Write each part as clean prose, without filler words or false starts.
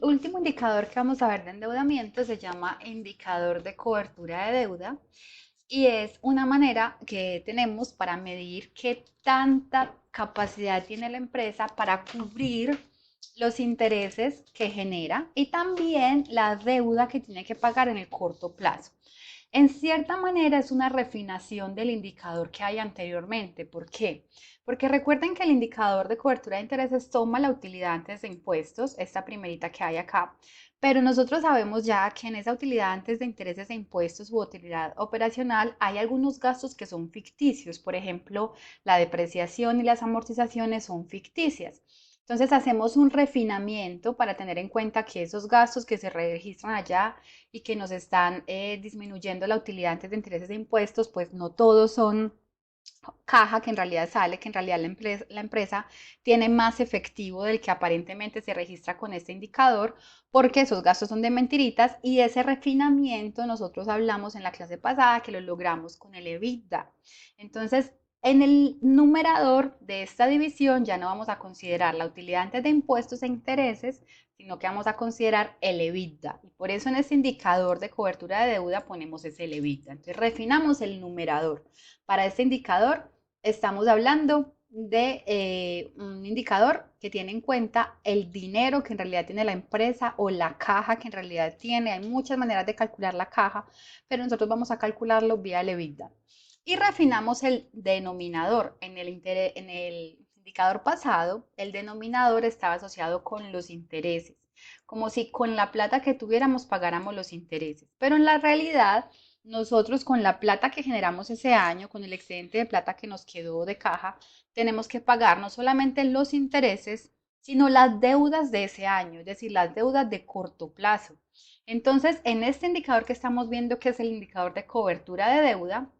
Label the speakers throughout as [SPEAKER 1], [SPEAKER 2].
[SPEAKER 1] último indicador que vamos a ver de endeudamiento se llama indicador de cobertura de deuda y es una manera que tenemos para medir qué tanta capacidad tiene la empresa para cubrir los intereses que genera y también la deuda que tiene que pagar en el corto plazo. En cierta manera es una refinación del indicador que hay anteriormente. ¿Por qué? Porque recuerden que el indicador de cobertura de intereses toma la utilidad antes de impuestos, esta primerita que hay acá, pero nosotros sabemos ya que en esa utilidad antes de intereses e impuestos u utilidad operacional hay algunos gastos que son ficticios. Por ejemplo, la depreciación y las amortizaciones son ficticias. Entonces hacemos un refinamiento para tener en cuenta que esos gastos que se registran allá y que nos están disminuyendo la utilidad antes de intereses de impuestos, pues no todos son caja que en realidad sale, que en realidad la empresa tiene más efectivo del que aparentemente se registra con este indicador, porque esos gastos son de mentiritas y ese refinamiento nosotros hablamos en la clase pasada que lo logramos con el EBITDA. Entonces, en el numerador de esta división ya no vamos a considerar la utilidad antes de impuestos e intereses, sino que vamos a considerar el EBITDA. Y por eso en este indicador de cobertura de deuda ponemos ese EBITDA. Entonces refinamos el numerador. Para este indicador estamos hablando de un indicador que tiene en cuenta el dinero que en realidad tiene la empresa o la caja que en realidad tiene. Hay muchas maneras de calcular la caja, pero nosotros vamos a calcularlo vía el EBITDA. Y refinamos el denominador. En el indicador pasado, el denominador estaba asociado con los intereses, como si con la plata que tuviéramos pagáramos los intereses. Pero en la realidad, nosotros con la plata que generamos ese año, con el excedente de plata que nos quedó de caja, tenemos que pagar no solamente los intereses, sino las deudas de ese año, es decir, las deudas de corto plazo. Entonces, en este indicador que estamos viendo, que es el indicador de cobertura de deuda,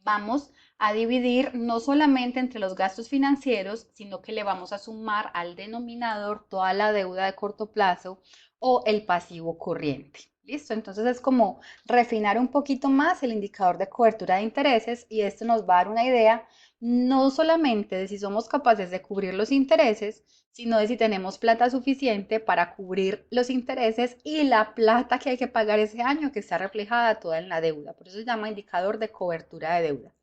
[SPEAKER 1] vamos a dividir no solamente entre los gastos financieros, sino que le vamos a sumar al denominador toda la deuda de corto plazo o el pasivo corriente. ¿Listo? Entonces es como refinar un poquito más el indicador de cobertura de intereses y esto nos va a dar una idea no solamente de si somos capaces de cubrir los intereses, sino de si tenemos plata suficiente para cubrir los intereses y la plata que hay que pagar ese año que está reflejada toda en la deuda. Por eso se llama indicador de cobertura de deuda.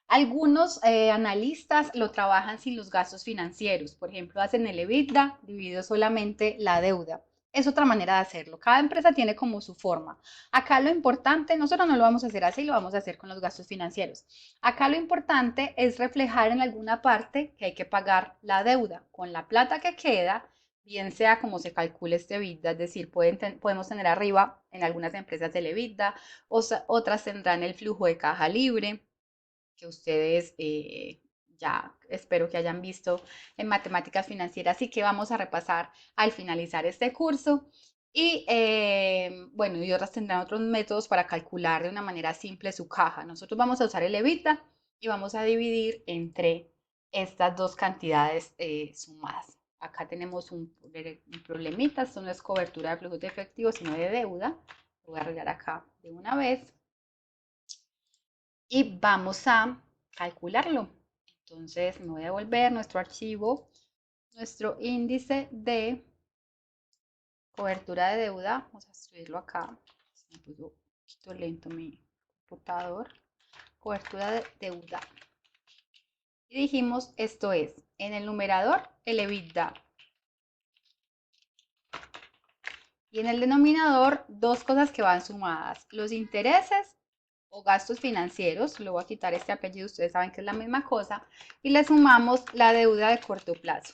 [SPEAKER 1] Algunos analistas lo trabajan sin los gastos financieros. Por ejemplo, hacen el EBITDA dividido solamente la deuda. Es otra manera de hacerlo. Cada empresa tiene como su forma. Acá lo importante, nosotros no lo vamos a hacer así, lo vamos a hacer con los gastos financieros. Acá lo importante es reflejar en alguna parte que hay que pagar la deuda. Con la plata que queda, bien sea como se calcule este EBITDA, es decir, podemos tener arriba en algunas empresas el EBITDA, otras tendrán el flujo de caja libre que ustedes ya espero que hayan visto en matemáticas financieras y que vamos a repasar al finalizar este curso. Y bueno, y otras tendrán otros métodos para calcular de una manera simple su caja. Nosotros vamos a usar el EBITDA y vamos a dividir entre estas dos cantidades sumadas. Acá tenemos un problemita, esto no es cobertura de flujos de efectivo, sino de deuda. Lo voy a arreglar acá de una vez y vamos a calcularlo. Entonces me voy a devolver nuestro archivo, nuestro índice de cobertura de deuda. Vamos a escribirlo acá. Se me puso un poquito lento mi computador. Cobertura de deuda. Y dijimos, esto es, en el numerador, el EBITDA. Y en el denominador, dos cosas que van sumadas. Los intereses o gastos financieros, le voy a quitar este apellido, ustedes saben que es la misma cosa, y le sumamos la deuda de corto plazo.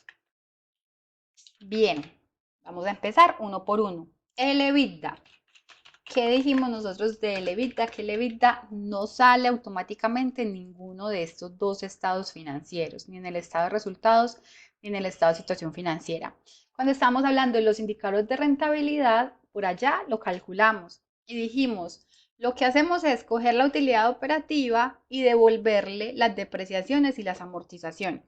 [SPEAKER 1] Bien, vamos a empezar uno por uno. El EBITDA. ¿Qué dijimos nosotros del EBITDA? Que el EBITDA no sale automáticamente en ninguno de estos dos estados financieros, ni en el estado de resultados, ni en el estado de situación financiera. Cuando estamos hablando de los indicadores de rentabilidad, por allá lo calculamos y dijimos, lo que hacemos es coger la utilidad operativa y devolverle las depreciaciones y las amortizaciones.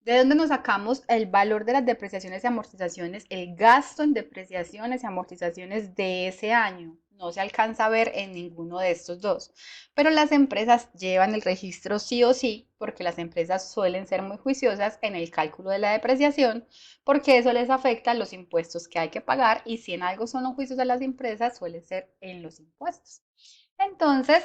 [SPEAKER 1] ¿De dónde nos sacamos el valor de las depreciaciones y amortizaciones, el gasto en depreciaciones y amortizaciones de ese año? no se alcanza a ver en ninguno de estos dos. Pero las empresas llevan el registro sí o sí, porque las empresas suelen ser muy juiciosas en el cálculo de la depreciación, porque eso les afecta a los impuestos que hay que pagar y si en algo son los juicios de las empresas, suele ser en los impuestos. Entonces,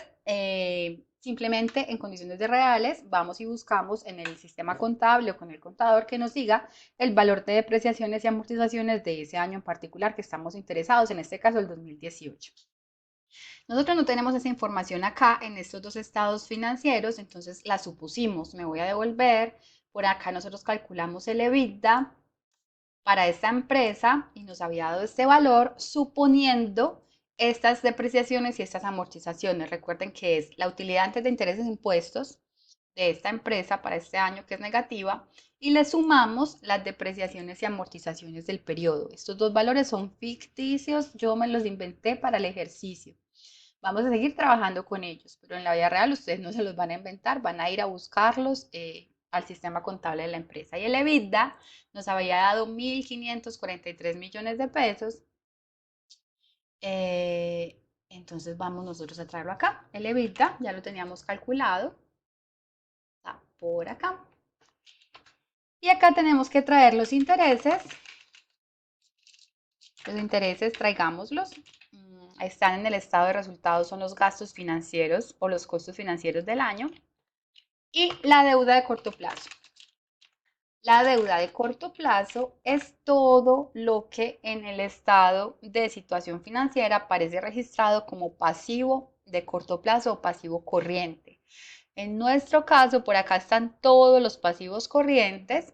[SPEAKER 1] simplemente en condiciones de reales, vamos y buscamos en el sistema contable o con el contador que nos diga el valor de depreciaciones y amortizaciones de ese año en particular que estamos interesados, en este caso el 2018. Nosotros no tenemos esa información acá en estos dos estados financieros, entonces la supusimos. Me voy a devolver. Por acá nosotros calculamos el EBITDA para esta empresa y nos había dado este valor suponiendo estas depreciaciones y estas amortizaciones. Recuerden que es la utilidad antes de intereses e impuestos de esta empresa para este año que es negativa y le sumamos las depreciaciones y amortizaciones del periodo. Estos dos valores son ficticios, yo me los inventé para el ejercicio. Vamos a seguir trabajando con ellos, pero en la vida real ustedes no se los van a inventar, van a ir a buscarlos al sistema contable de la empresa. Y el EBITDA nos había dado 1.543 millones de pesos. Entonces vamos nosotros a traerlo acá. El EBITDA ya lo teníamos calculado. Está por acá. Y acá tenemos que traer los intereses. Los intereses, traigámoslos. Están en el estado de resultados, son los gastos financieros o los costos financieros del año. Y la deuda de corto plazo. La deuda de corto plazo es todo lo que en el estado de situación financiera aparece registrado como pasivo de corto plazo o pasivo corriente. En nuestro caso, por acá están todos los pasivos corrientes,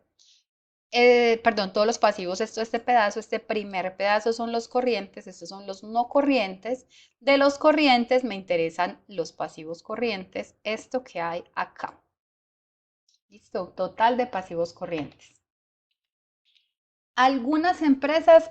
[SPEAKER 1] perdón, todos los pasivos, este pedazo, este primer pedazo son los corrientes, estos son los no corrientes. De los corrientes me interesan los pasivos corrientes, esto que hay acá. Listo, total de pasivos corrientes. Algunas empresas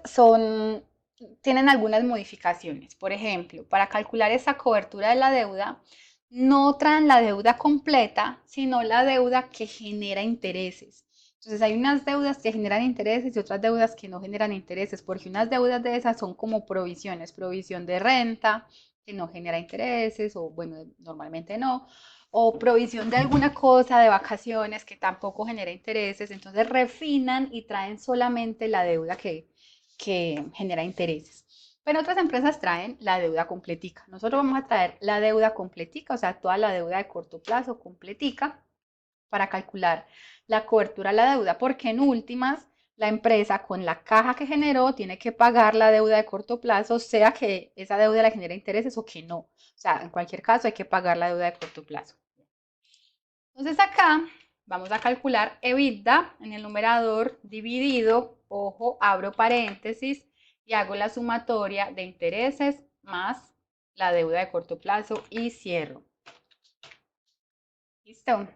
[SPEAKER 1] tienen algunas modificaciones. Por ejemplo, para calcular esa cobertura de la deuda, no traen la deuda completa, sino la deuda que genera intereses. Entonces hay unas deudas que generan intereses y otras deudas que no generan intereses, porque unas deudas de esas son como provisiones, provisión de renta, que no genera intereses, o bueno, normalmente no, o provisión de alguna cosa de vacaciones que tampoco genera intereses, entonces refinan y traen solamente la deuda que genera intereses. Pero otras empresas traen la deuda completica. Nosotros vamos a traer la deuda completica, o sea, toda la deuda de corto plazo completica para calcular la cobertura a la deuda, porque en últimas la empresa con la caja que generó tiene que pagar la deuda de corto plazo, sea que esa deuda la genere intereses o que no. O sea, en cualquier caso hay que pagar la deuda de corto plazo. Entonces acá vamos a calcular EBITDA en el numerador dividido, ojo, abro paréntesis y hago la sumatoria de intereses más la deuda de corto plazo y cierro. ¿Listo?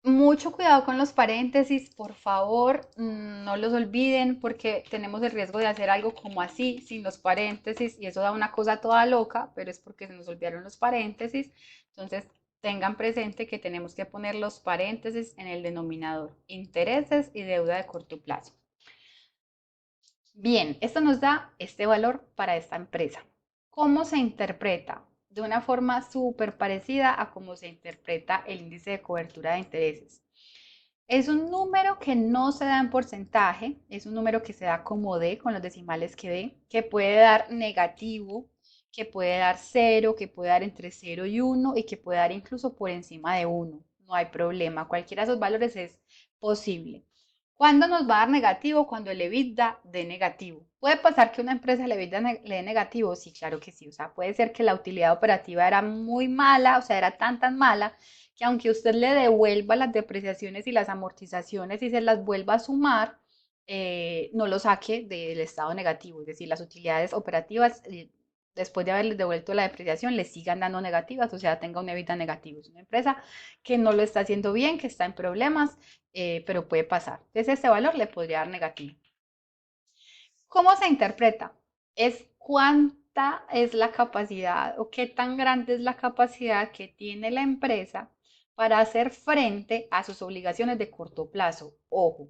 [SPEAKER 1] Mucho cuidado con los paréntesis, por favor, no los olviden porque tenemos el riesgo de hacer algo como así, sin los paréntesis, y eso da una cosa toda loca, pero es porque se nos olvidaron los paréntesis. Entonces, tengan presente que tenemos que poner los paréntesis en el denominador, intereses y deuda de corto plazo. Bien, esto nos da este valor para esta empresa. ¿Cómo se interpreta? De una forma súper parecida a cómo se interpreta el índice de cobertura de intereses. Es un número que no se da en porcentaje, es un número que se da como D, con los decimales que D, que puede dar negativo, que puede dar 0, que puede dar entre 0 y 1 y que puede dar incluso por encima de 1. No hay problema, cualquiera de esos valores es posible. ¿Cuándo nos va a dar negativo? Cuando el EBITDA dé negativo. ¿Puede pasar que una empresa le dé negativo? Sí, claro que sí. O sea, puede ser que la utilidad operativa era muy mala, o sea, era tan mala, que aunque usted le devuelva las depreciaciones y las amortizaciones y se las vuelva a sumar, no lo saque del estado negativo. Es decir, las utilidades operativas, después de haberles devuelto la depreciación, le sigan dando negativas, o sea, tenga un EBITDA negativo. Es una empresa que no lo está haciendo bien, que está en problemas, pero puede pasar. Entonces, este valor le podría dar negativo. ¿Cómo se interpreta? Es cuánta es la capacidad o qué tan grande es la capacidad que tiene la empresa para hacer frente a sus obligaciones de corto plazo. Ojo,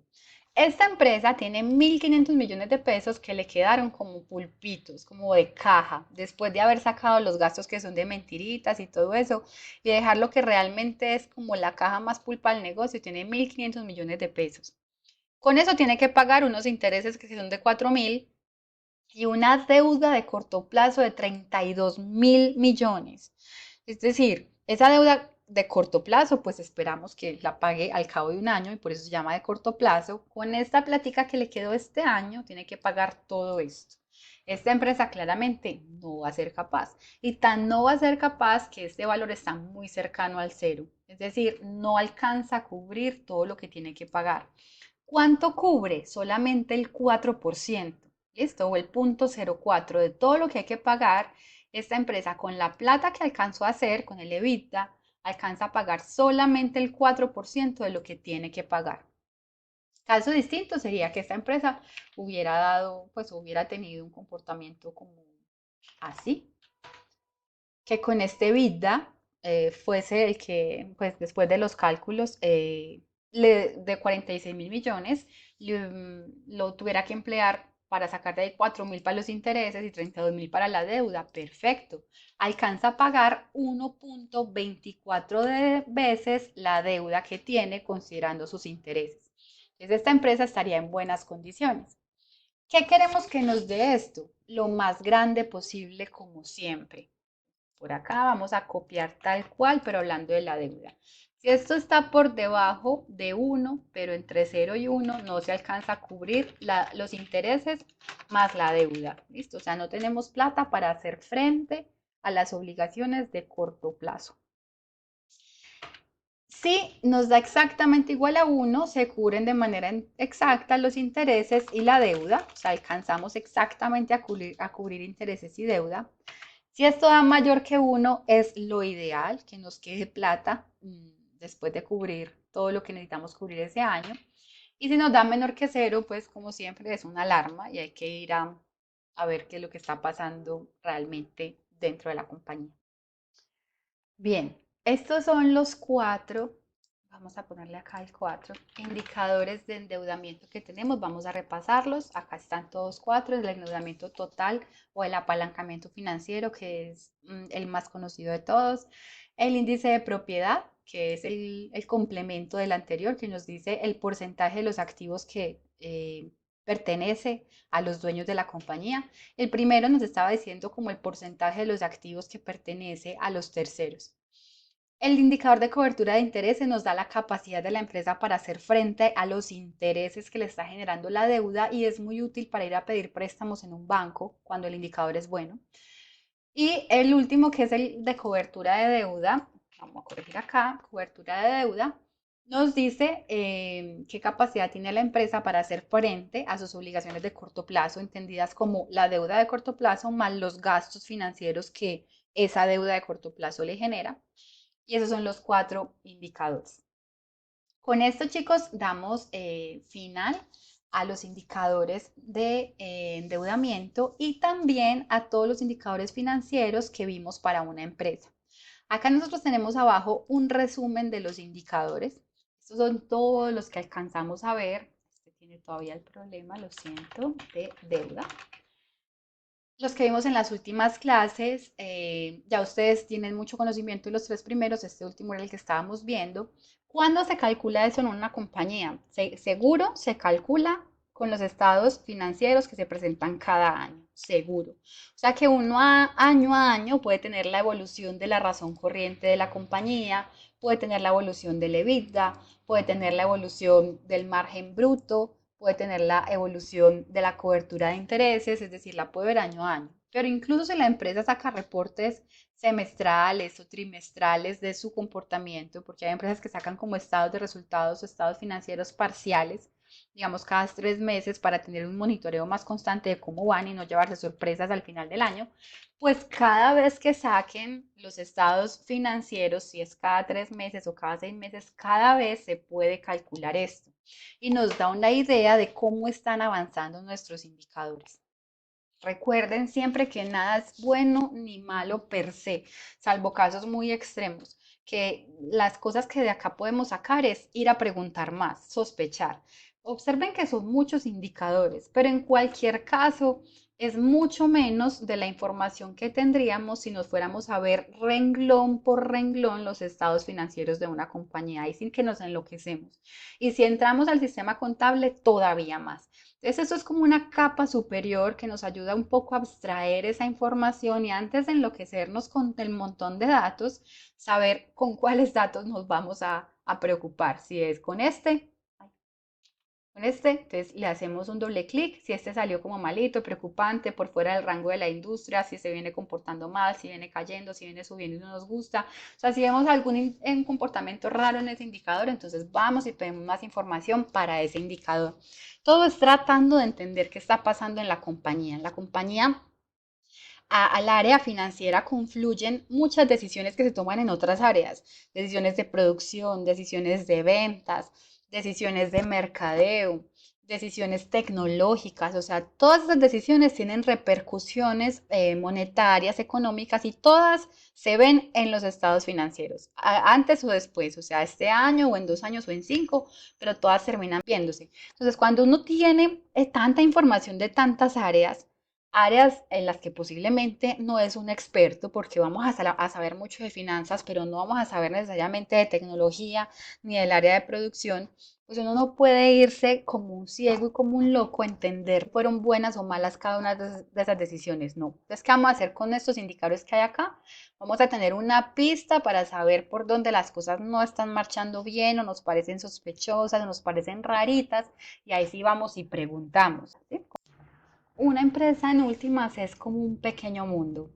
[SPEAKER 1] Esta empresa tiene 1.500 millones de pesos que le quedaron como pulpitos, como de caja, después de haber sacado los gastos que son de mentiritas y todo eso, y dejar lo que realmente es como la caja más pulpa del negocio, tiene 1.500 millones de pesos. Con eso tiene que pagar unos intereses que son de 4.000 y una deuda de corto plazo de 32.000 millones. Es decir, esa deuda de corto plazo, pues esperamos que la pague al cabo de un año y por eso se llama de corto plazo. Con esta plática que le quedó este año, tiene que pagar todo esto. Esta empresa claramente no va a ser capaz. Y tan no va a ser capaz que este valor está muy cercano al cero. Es decir, no alcanza a cubrir todo lo que tiene que pagar. ¿Cuánto cubre? Solamente el 4%. ¿Listo? O el 0.04 de todo lo que hay que pagar. Esta empresa con la plata que alcanzó a hacer, con el EBITDA, alcanza a pagar solamente el 4% de lo que tiene que pagar. Caso distinto sería que esta empresa hubiera dado, pues hubiera tenido un comportamiento como así, que con este EBITDA fuese el que, pues después de los cálculos de 46.000 millones, lo tuviera que emplear para sacar de ahí 4.000 para los intereses y 32.000 para la deuda. Perfecto. Alcanza a pagar 1.24 veces la deuda que tiene considerando sus intereses. Entonces, esta empresa estaría en buenas condiciones. ¿Qué queremos que nos dé esto? Lo más grande posible, como siempre. Por acá vamos a copiar tal cual, pero hablando de la deuda. Si esto está por debajo de 1, pero entre 0 y 1 no se alcanza a cubrir los intereses más la deuda. ¿Listo? O sea, no tenemos plata para hacer frente a las obligaciones de corto plazo. Si nos da exactamente igual a 1, se cubren de manera exacta los intereses y la deuda. O sea, alcanzamos exactamente a cubrir intereses y deuda. Si esto da mayor que 1, es lo ideal, que nos quede plata después de cubrir todo lo que necesitamos cubrir ese año. Y si nos da menor que 0, pues como siempre es una alarma y hay que ir a ver qué es lo que está pasando realmente dentro de la compañía. Bien, estos son los cuatro, vamos a ponerle acá el 4, indicadores de endeudamiento que tenemos. Vamos a repasarlos. Acá están todos cuatro, el endeudamiento total o el apalancamiento financiero, que es el más conocido de todos. El índice de propiedad, que es el complemento del anterior, que nos dice el porcentaje de los activos que pertenece a los dueños de la compañía. El primero nos estaba diciendo como el porcentaje de los activos que pertenece a los terceros. El indicador de cobertura de intereses nos da la capacidad de la empresa para hacer frente a los intereses que le está generando la deuda y es muy útil para ir a pedir préstamos en un banco cuando el indicador es bueno. Y el último, que es el de cobertura de deuda, vamos a corregir acá, cobertura de deuda, nos dice qué capacidad tiene la empresa para hacer frente a sus obligaciones de corto plazo, entendidas como la deuda de corto plazo más los gastos financieros que esa deuda de corto plazo le genera. Y esos son los cuatro indicadores. Con esto, chicos, damos final a los indicadores de endeudamiento y también a todos los indicadores financieros que vimos para una empresa. Acá nosotros tenemos abajo un resumen de los indicadores. Estos son todos los que alcanzamos a ver. Este tiene todavía el problema, lo siento, de deuda. Los que vimos en las últimas clases, ya ustedes tienen mucho conocimiento de los tres primeros, este último era el que estábamos viendo. ¿Cuándo se calcula eso en una compañía? Seguro se calcula con los estados financieros que se presentan cada año, seguro. O sea que uno año a año puede tener la evolución de la razón corriente de la compañía, puede tener la evolución del EBITDA, puede tener la evolución del margen bruto, puede tener la evolución de la cobertura de intereses, es decir, la puede ver año a año. Pero incluso si la empresa saca reportes semestrales o trimestrales de su comportamiento, porque hay empresas que sacan como estados de resultados o estados financieros parciales, digamos cada 3 meses para tener un monitoreo más constante de cómo van y no llevarse sorpresas al final del año, pues cada vez que saquen los estados financieros, si es cada 3 meses o cada 6 meses, cada vez se puede calcular esto y nos da una idea de cómo están avanzando nuestros indicadores. Recuerden siempre que nada es bueno ni malo per se, salvo casos muy extremos, que las cosas que de acá podemos sacar es ir a preguntar más, sospechar. Observen que son muchos indicadores, pero en cualquier caso es mucho menos de la información que tendríamos si nos fuéramos a ver renglón por renglón los estados financieros de una compañía y sin que nos enloquecemos. Y si entramos al sistema contable, todavía más. Entonces, eso es como una capa superior que nos ayuda un poco a abstraer esa información y antes de enloquecernos con el montón de datos, saber con cuáles datos nos vamos a preocupar. Si es con este, entonces le hacemos un doble clic. Si este salió como malito, preocupante, por fuera del rango de la industria, si se viene comportando mal, si viene cayendo, si viene subiendo y no nos gusta. O sea, si vemos algún comportamiento raro en ese indicador, entonces vamos y pedimos más información para ese indicador. Todo es tratando de entender qué está pasando en la compañía. En la compañía al área financiera confluyen muchas decisiones que se toman en otras áreas, decisiones de producción, decisiones de ventas, decisiones de mercadeo, decisiones tecnológicas, o sea, todas esas decisiones tienen repercusiones monetarias, económicas y todas se ven en los estados financieros, antes o después, o sea, este año o en 2 años o en 5, pero todas terminan viéndose. Entonces, cuando uno tiene tanta información de tantas áreas en las que posiblemente no es un experto, porque vamos a saber mucho de finanzas, pero no vamos a saber necesariamente de tecnología ni del área de producción, pues uno no puede irse como un ciego y como un loco a entender fueron buenas o malas cada una de esas decisiones. No. Entonces, ¿qué vamos a hacer con estos indicadores que hay acá? Vamos a tener una pista para saber por dónde las cosas no están marchando bien o nos parecen sospechosas o nos parecen raritas y ahí sí vamos y preguntamos, ¿sí? Una empresa en últimas es como un pequeño mundo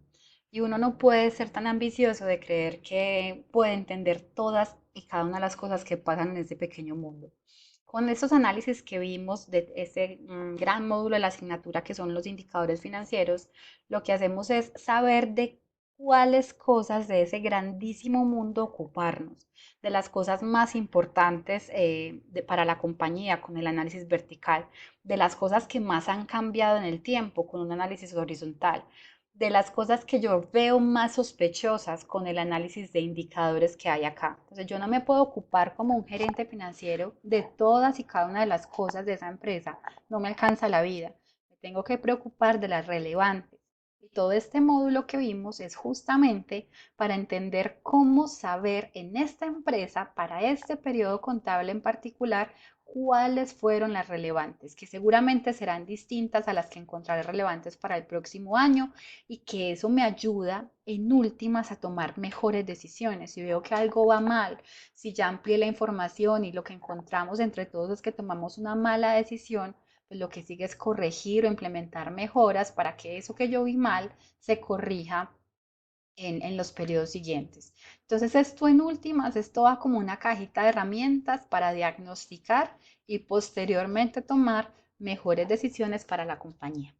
[SPEAKER 1] y uno no puede ser tan ambicioso de creer que puede entender todas y cada una de las cosas que pasan en ese pequeño mundo. Con estos análisis que vimos de ese gran módulo de la asignatura que son los indicadores financieros, lo que hacemos es saber de cuáles cosas de ese grandísimo mundo ocuparnos, de las cosas más importantes para la compañía con el análisis vertical, de las cosas que más han cambiado en el tiempo con un análisis horizontal, de las cosas que yo veo más sospechosas con el análisis de indicadores que hay acá. Entonces yo no me puedo ocupar como un gerente financiero de todas y cada una de las cosas de esa empresa. No me alcanza la vida. Me tengo que preocupar de las relevantes. Y todo este módulo que vimos es justamente para entender cómo saber en esta empresa, para este periodo contable en particular, cuáles fueron las relevantes, que seguramente serán distintas a las que encontraré relevantes para el próximo año y que eso me ayuda en últimas a tomar mejores decisiones. Si veo que algo va mal, si ya amplié la información y lo que encontramos entre todos es que tomamos una mala decisión, pues lo que sigue es corregir o implementar mejoras para que eso que yo vi mal se corrija en los periodos siguientes. Entonces, esto en últimas, esto va como una cajita de herramientas para diagnosticar y posteriormente tomar mejores decisiones para la compañía.